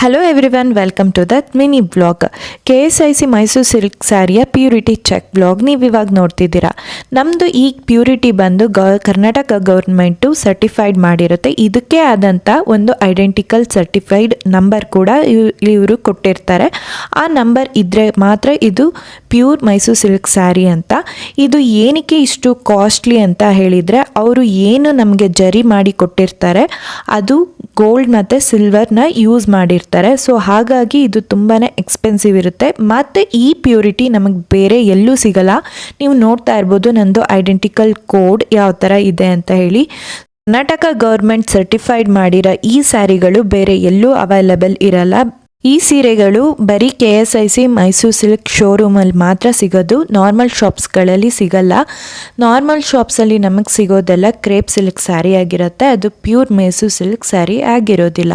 Hello everyone, welcome to that mini blog. KSIC Mysuru silk ಸ್ಯಾರಿಯ purity check blog ನೀವು ಇವಾಗ ನೋಡ್ತಿದ್ದೀರಾ. ನಮ್ಮದು ಈ ಪ್ಯೂರಿಟಿ ಬಂದು ಕರ್ನಾಟಕ ಗೌರ್ಮೆಂಟು ಸರ್ಟಿಫೈಡ್ ಮಾಡಿರುತ್ತೆ. ಇದಕ್ಕೆ ಆದಂಥ ಒಂದು ಐಡೆಂಟಿಕಲ್ ಸರ್ಟಿಫೈಡ್ ನಂಬರ್ ಕೂಡ ಇವರು ಕೊಟ್ಟಿರ್ತಾರೆ. ಆ ನಂಬರ್ ಇದ್ದರೆ ಮಾತ್ರ ಇದು ಪ್ಯೂರ್ ಮೈಸೂರು ಸಿಲ್ಕ್ ಸ್ಯಾರಿ ಅಂತ. ಇದು ಏನಕ್ಕೆ ಇಷ್ಟು ಕಾಸ್ಟ್ಲಿ ಅಂತ ಹೇಳಿದರೆ, ಅವರು ಏನು ನಮಗೆ ಜರಿ ಮಾಡಿ ಕೊಟ್ಟಿರ್ತಾರೆ ಅದು ಗೋಲ್ಡ್ ಮತ್ತು ಸಿಲ್ವರ್ನ ಯೂಸ್ ಮಾಡಿರ್ತಾರೆ. ಸೊ ಹಾಗಾಗಿ ಇದು ತುಂಬಾ ಎಕ್ಸ್ಪೆನ್ಸಿವ್ ಇರುತ್ತೆ. ಮತ್ತು ಈ ಪ್ಯೂರಿಟಿ ನಮಗೆ ಬೇರೆ ಎಲ್ಲೂ ಸಿಗಲ್ಲ. ನೀವು ನೋಡ್ತಾ ಇರ್ಬೋದು ನಂದು ಐಡೆಂಟಿಕಲ್ ಕೋಡ್ ಯಾವ ಥರ ಇದೆ ಅಂತ ಹೇಳಿ. ಕರ್ನಾಟಕ ಗೌರ್ಮೆಂಟ್ ಸರ್ಟಿಫೈಡ್ ಮಾಡಿರೋ ಈ ಸ್ಯಾರಿಗಳು ಬೇರೆ ಎಲ್ಲೂ ಅವೈಲಬಲ್ ಇರಲ್ಲ. ಈ ಸೀರೆಗಳು ಬರೀ KSIC ಮೈಸೂರು ಸಿಲ್ಕ್ ಶೋರೂಮಲ್ಲಿ ಮಾತ್ರ ಸಿಗೋದು, ನಾರ್ಮಲ್ ಶಾಪ್ಸ್ಗಳಲ್ಲಿ ಸಿಗಲ್ಲ. ನಾರ್ಮಲ್ ಶಾಪ್ಸಲ್ಲಿ ನಮಗೆ ಸಿಗೋದೆಲ್ಲ ಕ್ರೇಪ್ ಸಿಲ್ಕ್ ಸ್ಯಾರಿ ಆಗಿರುತ್ತೆ, ಅದು ಪ್ಯೂರ್ ಮೈಸೂರು ಸಿಲ್ಕ್ ಸ್ಯಾರಿ ಆಗಿರೋದಿಲ್ಲ.